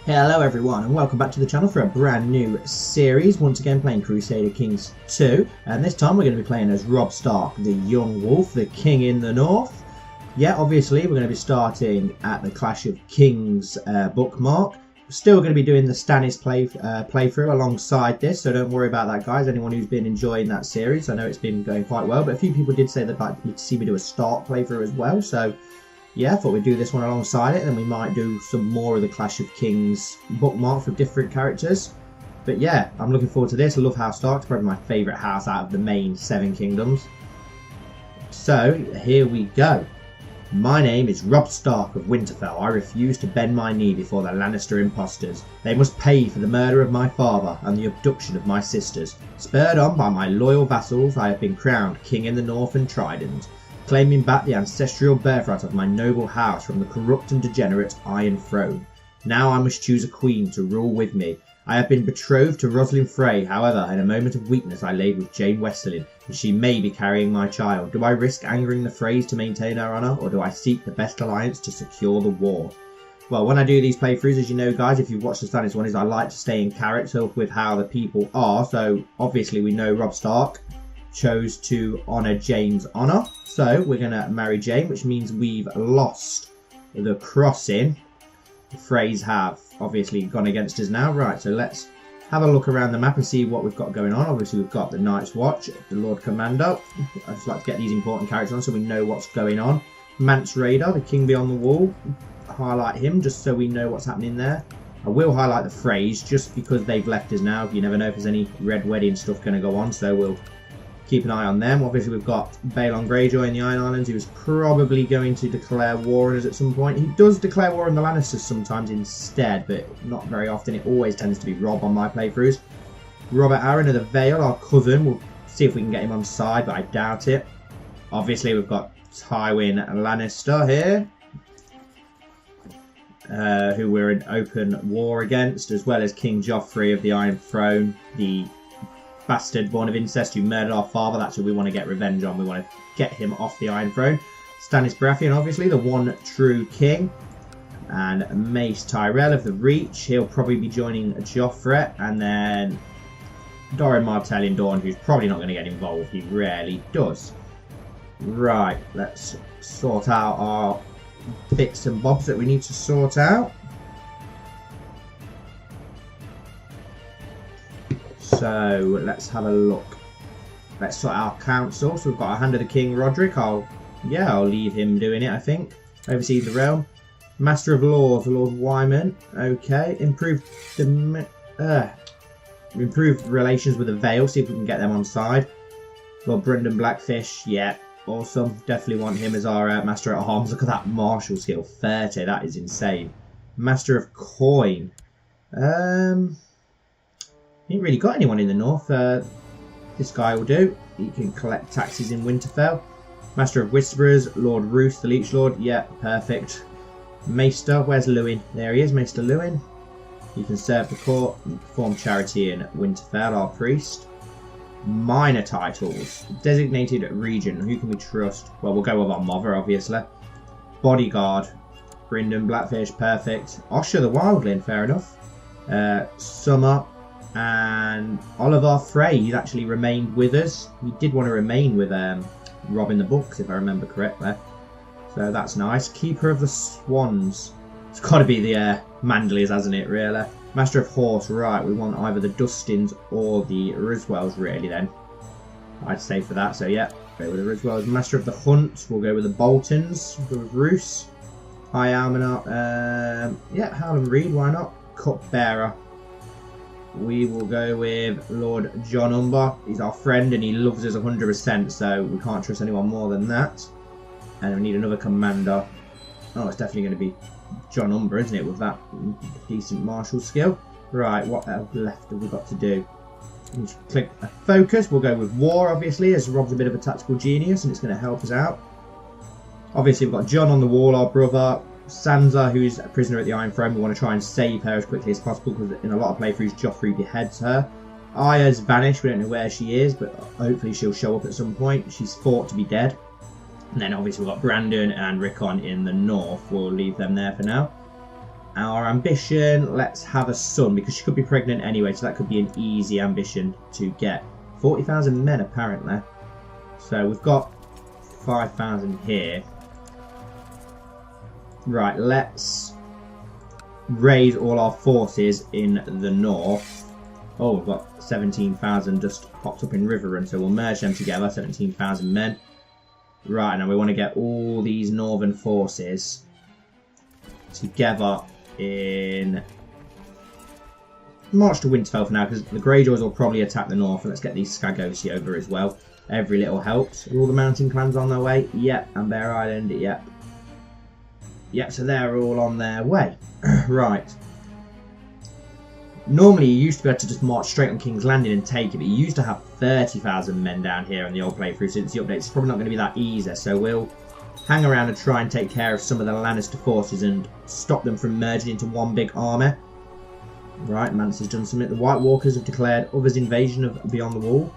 Hello everyone and welcome back to the channel for a brand new series, once again playing Crusader Kings 2, and this time we're going to be playing as Robb Stark, the Young Wolf, the King in the North. Yeah, obviously we're going to be starting at the Clash of Kings bookmark. We're still going to be doing the Stannis playthrough alongside this, so don't worry about that guys, anyone who's been enjoying that series. I know it's been going quite well, but a few people did say they'd like to see me do a Stark playthrough as well, so yeah, I thought we'd do this one alongside it, and then we might do some more of the Clash of Kings bookmark for different characters. But yeah, I'm looking forward to this. I love House Stark. It's probably my favourite house out of the main 7 kingdoms. So, here we go. My name is Robb Stark of Winterfell. I refuse to bend my knee before the Lannister impostors. They must pay for the murder of my father and the abduction of my sisters. Spurred on by my loyal vassals, I have been crowned King in the North and Trident, claiming back the ancestral birthright of my noble house from the corrupt and degenerate Iron Throne. Now I must choose a queen to rule with me. I have been betrothed to Rosalind Frey, however, in a moment of weakness I laid with Jane Westerlin, and she may be carrying my child. Do I risk angering the Freys to maintain her honour, or do I seek the best alliance to secure the war? Well, when I do these playthroughs, as you know guys, if you've watched the Stannis one, I like to stay in character with how the people are. So obviously we know Robb Stark chose to honour Jane's honour, so we're going to marry Jane, which means we've lost the crossing. The Freys have obviously gone against us now. Right, so let's have a look around the map and see what we've got going on. Obviously we've got the Night's Watch, the Lord Commander. I just like to get these important characters on so we know what's going on. Mance Raider, the King Beyond the Wall, highlight him just so we know what's happening there. I will highlight the Freys just because they've left us now. You never know if there's any Red Wedding stuff going to go on, so we'll keep an eye on them. Obviously we've got Balon Greyjoy in the Iron Islands, who's probably going to declare war on us at some point. He does declare war on the Lannisters sometimes instead, but not very often. It always tends to be Robb on my playthroughs. Robert Arryn of the Vale, our cousin. We'll see if we can get him on side, but I doubt it. Obviously we've got Tywin Lannister here, who we're in open war against, as well as King Joffrey of the Iron Throne, the bastard born of incest who murdered our father. That's who we want to get revenge on. We want to get him off the Iron Throne. Stannis Baratheon, obviously, the one true king. And Mace Tyrell of the Reach. He'll probably be joining Joffrey. And then Doran Martell in Dawn, who's probably not going to get involved. He rarely does. Right, let's sort out our bits and bobs that we need to sort out. So let's have a look. Let's sort our council. So we've got our Hand of the King Roderick. I'll leave him doing it, I think. Oversees the realm. Master of Laws, the Lord Wyman. Okay. Improved relations with the Vale. See if we can get them on side. Lord Brendan Blackfish. Yeah, awesome. Definitely want him as our Master at Arms. Look at that martial skill, 30. That is insane. Master of Coin. Ain't really got anyone in the north. This guy will do. He can collect taxes in Winterfell. Master of Whisperers, Lord Roose, the Leech Lord. Yeah, perfect. Maester, where's Lewin? There he is, Maester Lewin. He can serve the court and perform charity in Winterfell, our priest. Minor titles. Designated region. Who can we trust? Well, we'll go with our mother, obviously. Bodyguard. Brendan Blackfish, perfect. Osher the Wildling, fair enough. Summer. And Oliver Frey, he's actually remained with us. He did want to remain with Robb in the books, if I remember correctly. So that's nice. Keeper of the Swans. It's got to be the Mandleys, hasn't it, really? Master of Horse, right. We want either the Dustins or the Riswells, really, then. I'd say for that, so yeah. Go with the Riswells. Master of the Hunt, we'll go with the Boltons. We'll go with Roose. High Almoner. Yeah, Howland Reed, why not? Cupbearer. We will go with Lord John Umber. He's our friend and he loves us 100%, so we can't trust anyone more than that. And we need another commander. Oh, it's definitely going to be John Umber, isn't it, with that decent martial skill. Right, what else left have we got to do? Click a focus. We'll go with War, obviously, as Rob's a bit of a tactical genius and it's going to help us out. Obviously, we've got John on the wall, our brother. Sansa, who's a prisoner at the Iron Throne. We want to try and save her as quickly as possible because in a lot of playthroughs Joffrey beheads her. Arya's vanished, we don't know where she is, but hopefully she'll show up at some point. She's thought to be dead. And then obviously we've got Brandon and Rickon in the north. We'll leave them there for now. our ambition, let's have a son, because she could be pregnant anyway, so that could be an easy ambition to get. 40,000 men apparently. So we've got 5,000 here. Right, let's raise all our forces in the north. Oh, we've got 17,000 just popped up in Riverrun, so we'll merge them together, 17,000 men. Right, now we want to get all these northern forces together in march to Winterfell for now, because the Greyjoys will probably attack the north, and let's get these Skagosi over as well. Every little helps. Are all the mountain clans on their way? Yep, and Bear Island, yep. Yep, so they're all on their way. Right. Normally you used to be able to just march straight on King's Landing and take it, but you used to have 30,000 men down here in the old playthrough. Since the update, it's probably not going to be that easy, so we'll hang around and try and take care of some of the Lannister forces and stop them from merging into one big army. Right, Mance has done something. The White Walkers have declared others' invasion of Beyond the Wall.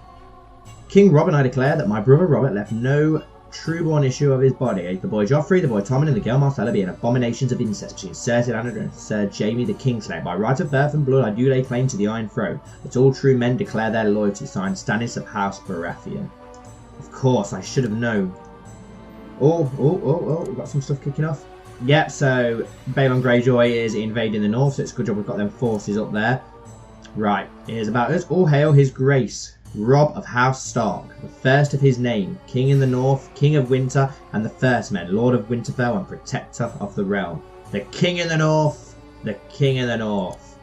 King Robb and I declare that my brother Robert left no true-born issue of his body. The boy Joffrey, the boy Tommen, and the girl Marcella being abominations of incest between Cersei and Sir Jaime the Kingslayer. By right of birth and blood I do lay claim to the Iron Throne, but all true men declare their loyalty. Signed, Stannis of House Baratheon. Of course, I should have known. Oh, we've got some stuff kicking off. Yep, so Balon Greyjoy is invading the north, so it's a good job we've got them forces up there. Right, here's about us. All hail his grace, Robb of House Stark, the first of his name, King in the North, King of Winter, and the First Men, Lord of Winterfell and Protector of the Realm. The King in the North, the King in the North.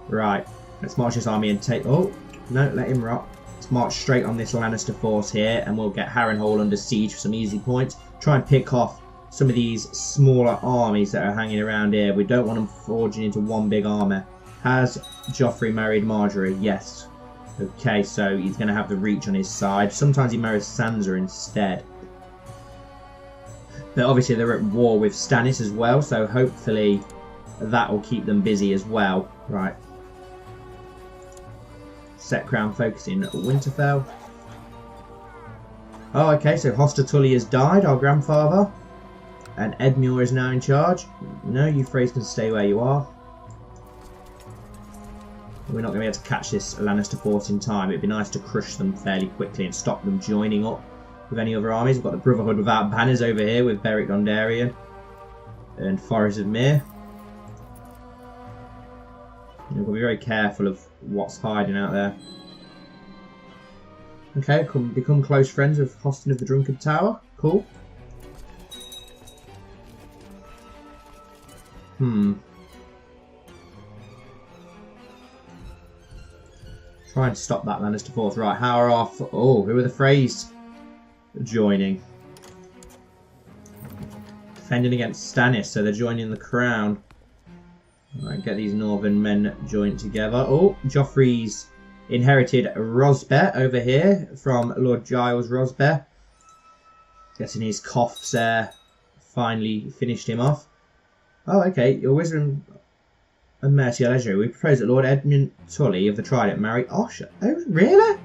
Right, let's march this army and take... Oh, no, let him rot. Let's march straight on this Lannister force here, and we'll get Harrenhal under siege for some easy points. Try and pick off some of these smaller armies that are hanging around here. We don't want them forging into one big army. Has Joffrey married Marjorie? Yes. Okay, so he's going to have the reach on his side. Sometimes he marries Sansa instead. But obviously they're at war with Stannis as well, so hopefully that will keep them busy as well. Right. Set Crown focusing Winterfell. Oh, okay, so Hoster Tully has died, our grandfather. And Edmure is now in charge. No, you Freys can stay where you are. We're not going to be able to catch this Lannister force in time. It'd be nice to crush them fairly quickly and stop them joining up with any other armies. We've got the Brotherhood Without Banners over here with Beric Dondarrion and Forest of Myr. We've got to be very careful of what's hiding out there. Okay, become close friends with Hostin of the Drunken Tower. Cool. Try and stop that Lannister force. Right, how are our... Oh, who are the Freys joining? Defending against Stannis, so they're joining the Crown. Right, get these northern men joined together. Oh, Joffrey's inherited Rosbeh over here from Lord Giles Rosbeh. Guessing his coughs finally finished him off. Oh, okay. Your wisdom and mercy are legendary. We propose that Lord Edmund Tully of the Trident marry Osha. Oh, really?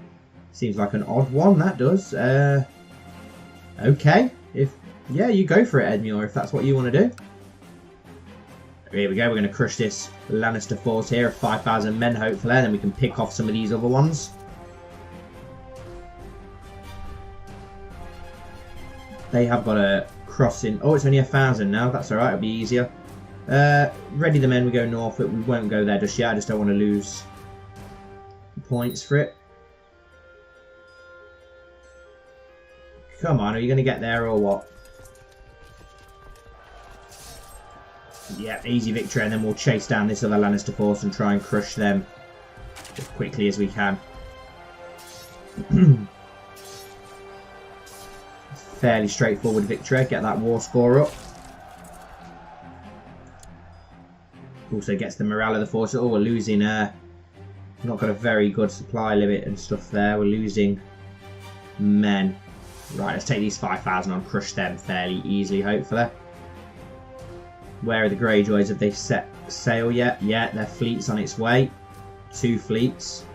Seems like an odd one, that does. Okay. Yeah, you go for it, Edmure, if that's what you want to do. Here we go. We're going to crush this Lannister force here of 5,000 men, hopefully. Then we can pick off some of these other ones. They have got a crossing. Oh, it's only 1,000 now. That's alright. It'll be easier. Ready the men. We go north. We won't go there just yet. I just don't want to lose points for it. Come on. Are you going to get there or what? Yeah, easy victory, and then we'll chase down this other Lannister force and try and crush them as quickly as we can. Fairly straightforward victory. Get that war score up. Also gets the morale of the force. Oh, we're losing. Not got a very good supply limit and stuff there. We're losing men. Right, let's take these 5,000 on, crush them fairly easily, hopefully. Where are the Greyjoys? Have they set sail yet? Yeah, their fleet's on its way. 2 fleets.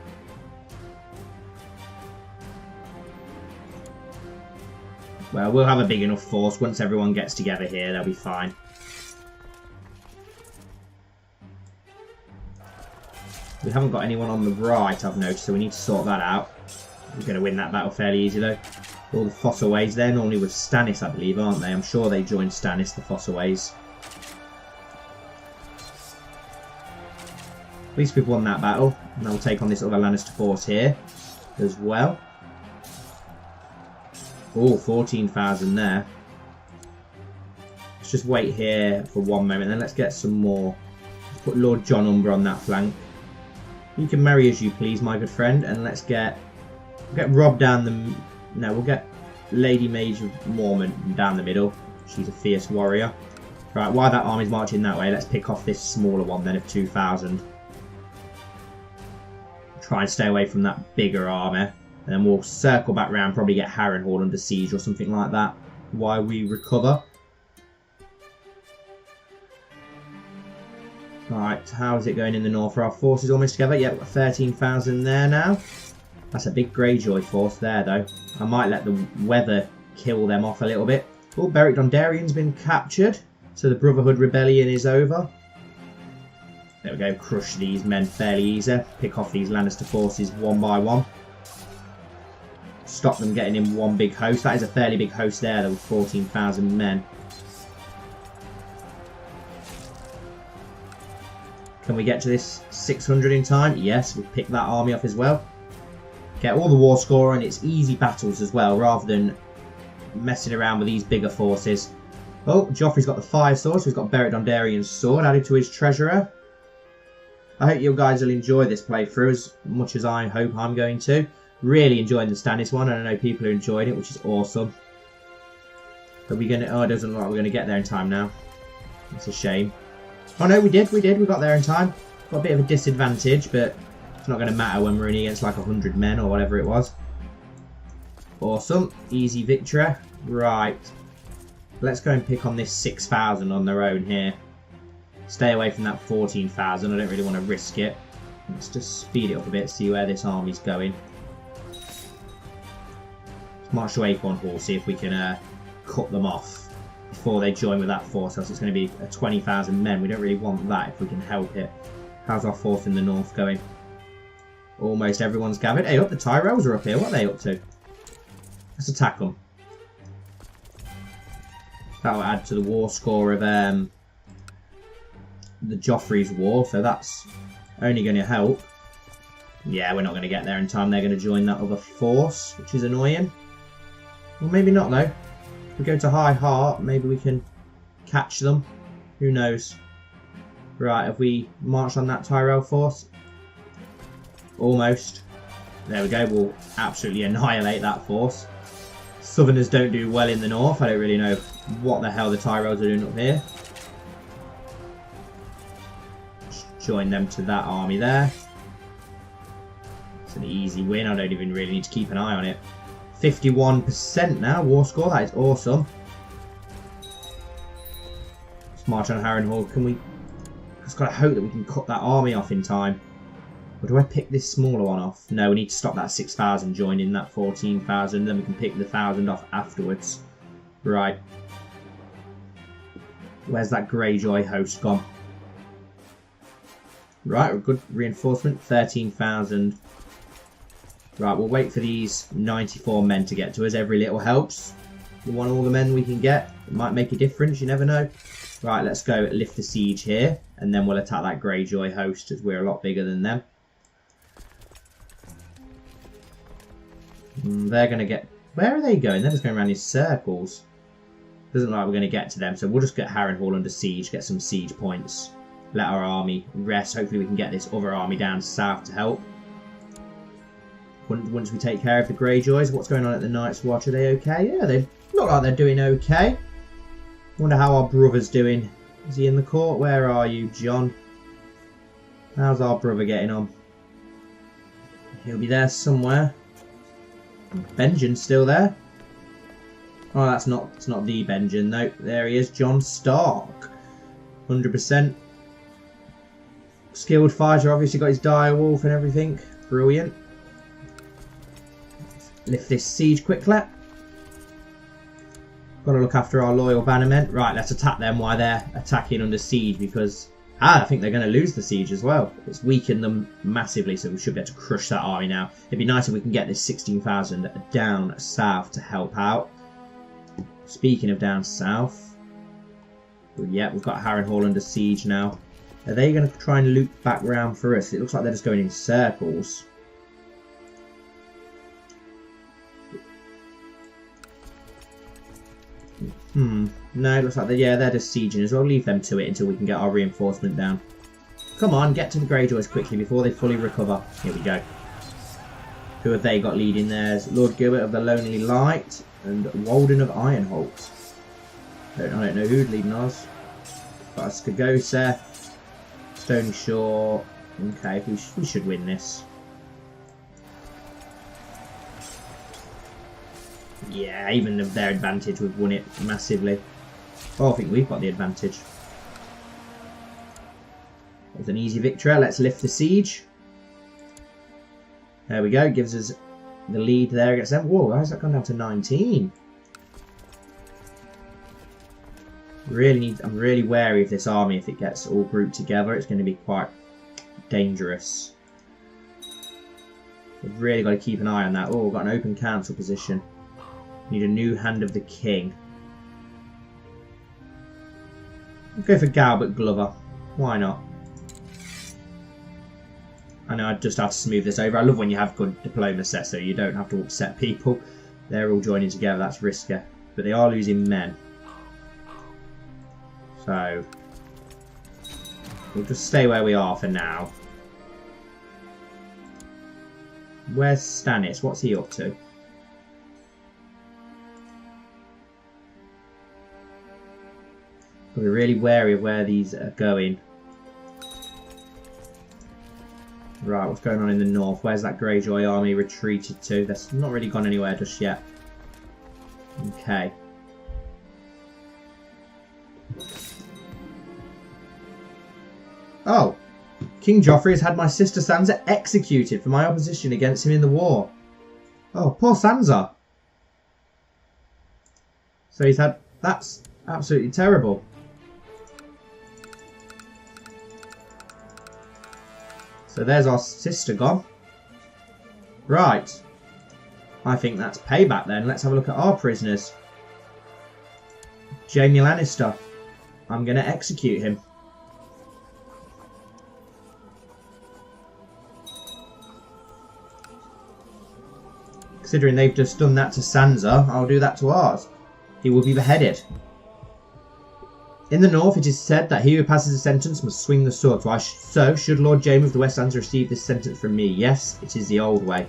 Well, we'll have a big enough force. Once everyone gets together here, they'll be fine. We haven't got anyone on the right, I've noticed, so we need to sort that out. We're going to win that battle fairly easy, though. All the Fossaways, they're normally with Stannis, I believe, aren't they? I'm sure they joined Stannis, the Fossaways. At least we've won that battle. And I'll take on this other Lannister force here as well. Oh, 14,000 there. Let's just wait here for one moment, then let's get some more. Let's put Lord John Umber on that flank. You can marry as you please, my good friend, and let's get Robb down the... No, we'll get Lady Mage of Mormont down the middle. She's a fierce warrior. Right, while that army's marching that way, let's pick off this smaller one then of 2,000. Try and stay away from that bigger army. And then we'll circle back round, probably get Harrenhal under siege or something like that while we recover. Right, how is it going in the north? Are our forces almost together? Yeah, we've got 13,000 there now. That's a big Greyjoy force there, though. I might let the weather kill them off a little bit. Oh, Beric Dondarrion's been captured. So the Brotherhood Rebellion is over. There we go, crush these men fairly easy. Pick off these Lannister forces one by one. Stop them getting in one big host. That is a fairly big host there, with 14,000 men. Can we get to this 600 in time? Yes, we'll pick that army off as well. Get all the war score, and it's easy battles as well, rather than messing around with these bigger forces. Oh, Joffrey's got the fire sword, so he's got Beric Dondarrion's sword added to his treasurer. I hope you guys will enjoy this playthrough as much as I hope I'm going to. Really enjoying the Stannis one, and I know people are enjoying it, which is awesome. Are we going to... Oh, it doesn't look like we're going to get there in time now. It's a shame. Oh no, we did. We got there in time. Got a bit of a disadvantage, but it's not going to matter when we're in against like 100 men or whatever it was. Awesome. Easy victory. Right. Let's go and pick on this 6,000 on their own here. Stay away from that 14,000. I don't really want to risk it. Let's just speed it up a bit, see where this army's going. Let's march to Acorn Hall, see if we can cut them off before they join with that force, else it's going to be 20,000 men. We don't really want that if we can help it. How's our force in the north going? Almost everyone's gathered. Hey, up, the Tyrells are up here. What are they up to? Let's attack them. That'll add to the war score of the Joffrey's war, so that's only going to help. Yeah, we're not going to get there in time. They're going to join that other force, which is annoying. Well, maybe not, though. If we go to High Heart, maybe we can catch them. Who knows? Right, have we marched on that Tyrell force? Almost. There we go. We'll absolutely annihilate that force. Southerners don't do well in the north. I don't really know what the hell the Tyrells are doing up here. Just join them to that army there. It's an easy win. I don't even really need to keep an eye on it. 51% now, war score. That is awesome. Let's march on Harrenhal. Can we... Just got to hope that we can cut that army off in time. Or do I pick this smaller one off? No, we need to stop that 6,000 joining that 14,000. Then we can pick the 1,000 off afterwards. Right. Where's that Greyjoy host gone? Right, a good reinforcement. 13,000. Right, we'll wait for these 94 men to get to us. Every little helps. We want all the men we can get. It might make a difference, you never know. Right, let's go lift the siege here. And then we'll attack that Greyjoy host, as we're a lot bigger than them. They're going to get... Where are they going? They're just going around in circles. Doesn't look like we're going to get to them. So we'll just get Harrenhal under siege. Get some siege points. Let our army rest. Hopefully we can get this other army down south to help. Once we take care of the Greyjoys. What's going on at the Night's Watch? Are they okay? Yeah, they look like they're doing okay. Wonder how our brother's doing. Is he in the court? Where are you, John? How's our brother getting on? He'll be there somewhere. Benjen's still there. Oh, that's not. It's not the Benjen. No, there he is. John Stark. 100%. Skilled fighter. Obviously got his direwolf and everything. Brilliant. Lift this siege quickly. Got to look after our loyal bannermen. Right, let's attack them while they're attacking under siege, because I think they're going to lose the siege as well. It's weakened them massively, so we should be able to crush that army now. It'd be nice if we can get this 16,000 down south to help out. Speaking of down south, yeah, we've got Harrenhal under siege now. Are they going to try and loop back round for us? It looks like they're just going in circles. No, it looks like they're just sieging as well. Leave them to it until we can get our reinforcement down. Come on, get to the Greyjoys quickly before they fully recover. Here we go. Who have they got leading theirs? Lord Gilbert of the Lonely Light and Walden of Ironholt. I don't know who's leading ours. Got Skagosa, Stony Shore. Okay, we should win this. Yeah, even with their advantage, we've won it massively. Oh, I think we've got the advantage. It was an easy victory. Let's lift the siege. There we go. Gives us the lead there against them. Whoa, how's that gone down to 19? I'm really wary of this army. If it gets all grouped together, it's going to be quite dangerous. We've really got to keep an eye on that. Oh, we've got an open council position. Need a new hand of the king. I'll go for Galbert Glover. Why not? I know I just have to smooth this over. I love when you have good diplomacy, so you don't have to upset people. They're all joining together. That's riskier. But they are losing men. So we'll just stay where we are for now. Where's Stannis? What's he up to? We're really wary of where these are going. Right, what's going on in the north? Where's that Greyjoy army retreated to? That's not really gone anywhere just yet. Okay. Oh! King Joffrey has had my sister Sansa executed for my opposition against him in the war. Oh, poor Sansa! So he's had... That's absolutely terrible. So there's our sister gone. Right. I think that's payback then. Let's have a look at our prisoners. Jaime Lannister. I'm going to execute him. Considering they've just done that to Sansa, I'll do that to ours. He will be beheaded. In the north, it is said that he who passes a sentence must swing the sword. So, should Lord James of the West Lands receive this sentence from me? Yes, it is the old way.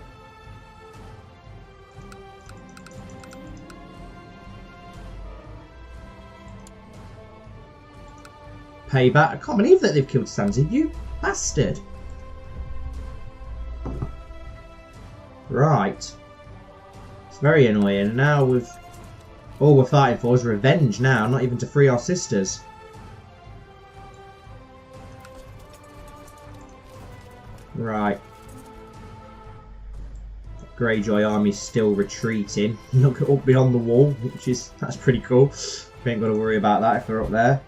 Payback. I can't believe that they've killed Sansa, you bastard. Right. It's very annoying. And now we've... all we're fighting for is revenge now, not even to free our sisters. Right. Greyjoy army's still retreating. Look up beyond the wall, that's pretty cool. We ain't got to worry about that if they're up there.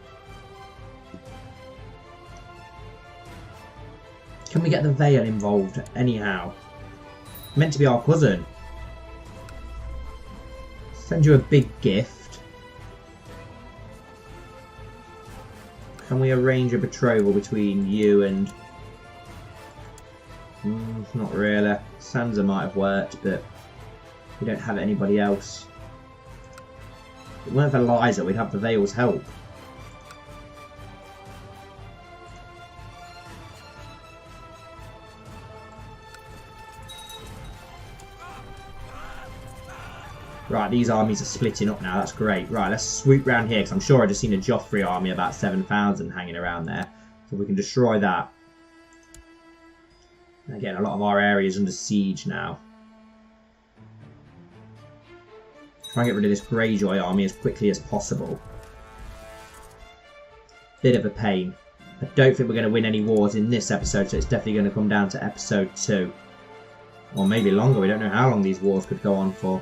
Can we get the Vale involved anyhow? Meant to be our cousin. Send you a big gift. Can we arrange a betrothal between you and... not really. Sansa might have worked, but we don't have anybody else. If it weren't for Lysa, we'd have the Vale's help. Right, these armies are splitting up now. That's great. Right, let's swoop round here, because I'm sure I've just seen a Joffrey army about 7,000 hanging around there. So we can destroy that. Again, a lot of our area is under siege now. Try and get rid of this Greyjoy army as quickly as possible. Bit of a pain. I don't think we're going to win any wars in this episode, so it's definitely going to come down to episode 2. Or maybe longer. We don't know how long these wars could go on for.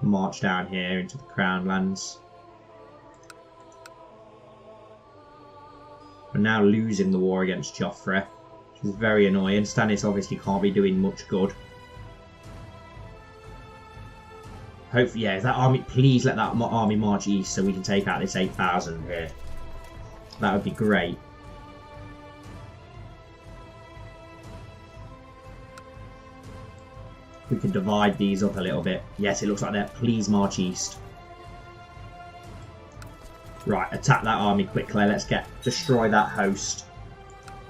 march down here into the Crown Lands. We're now losing the war against Joffrey, which is very annoying. Stannis obviously can't be doing much good. Hopefully, yeah, that army, please let that army march east so we can take out this 8,000 here. That would be great. We can divide these up a little bit. Yes, it looks like that. Please march east. Right, attack that army quickly. Let's destroy that host.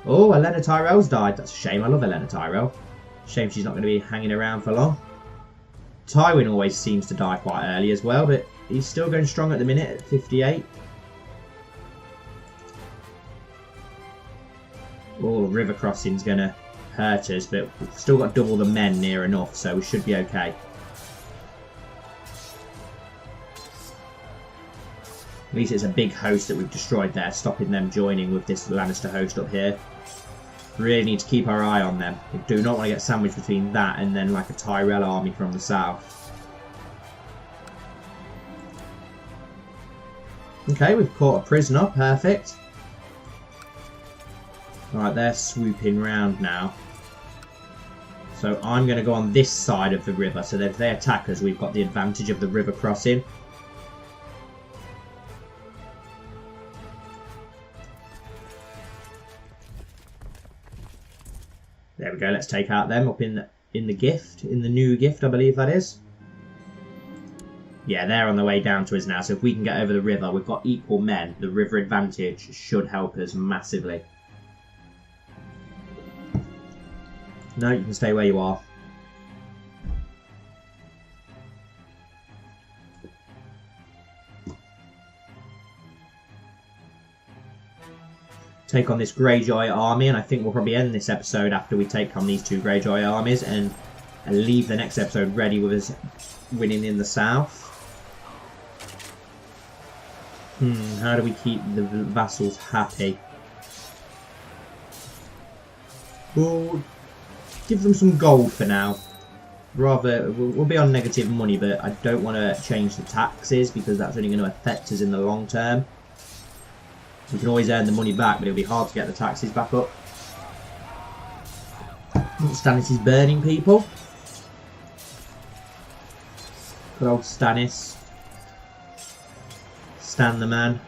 Oh, Olenna Tyrell's died. That's a shame. I love Olenna Tyrell. Shame she's not going to be hanging around for long. Tywin always seems to die quite early as well, but he's still going strong at the minute at 58. Oh, river crossing's going to hurt us, but we've still got double the men near enough, so we should be okay. At least it's a big host that we've destroyed there, stopping them joining with this Lannister host up here. Really need to keep our eye on them. We do not want to get sandwiched between that and then like a Tyrell army from the south. Okay, we've caught a prisoner. Perfect. Right, they're swooping round now. So I'm going to go on this side of the river so that if they attack us, we've got the advantage of the river crossing. There we go, let's take out them up in the gift, in the new gift, I believe that is. Yeah, they're on the way down to us now, so if we can get over the river, we've got equal men. The river advantage should help us massively. No, you can stay where you are. Take on this Greyjoy army, and I think we'll probably end this episode after we take on these two Greyjoy armies and leave the next episode ready with us winning in the south. How do we keep the vassals happy? We'll give them some gold for now. Rather, we'll be on negative money, but I don't want to change the taxes because that's only going to affect us in the long term. We can always earn the money back, but it'll be hard to get the taxes back up. Stannis is burning people. Good old Stannis. Stan the man.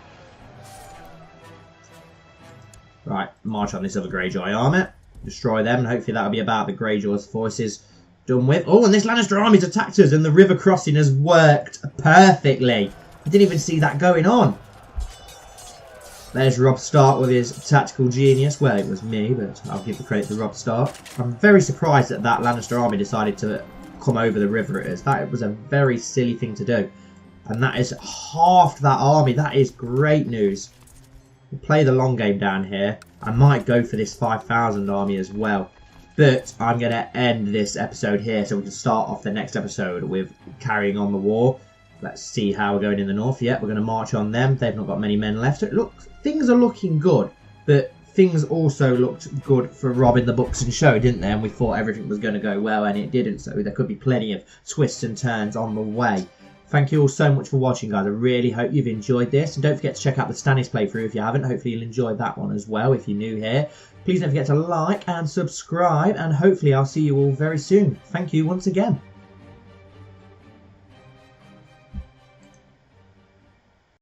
Right, march on this other Greyjoy army. Destroy them, and hopefully that'll be about the Greyjoy's forces done with. Oh, and this Lannister army's attacked us, and the river crossing has worked perfectly. I didn't even see that going on. There's Robb Stark with his tactical genius. Well, it was me, but I'll give the credit to Robb Stark. I'm very surprised that that Lannister army decided to come over the river at us. That was a very silly thing to do. And that is half that army. That is great news. We'll play the long game down here. I might go for this 5,000 army as well. But I'm going to end this episode here so we can start off the next episode with carrying on the war. Let's see how we're going in the north. Yeah, we're going to march on them. They've not got many men left. Look, things are looking good. But things also looked good for Robb in the books and show, didn't they? And we thought everything was going to go well, and it didn't. So there could be plenty of twists and turns on the way. Thank you all so much for watching, guys. I really hope you've enjoyed this. And don't forget to check out the Stannis playthrough if you haven't. Hopefully you'll enjoy that one as well if you're new here. Please don't forget to like and subscribe. And hopefully I'll see you all very soon. Thank you once again.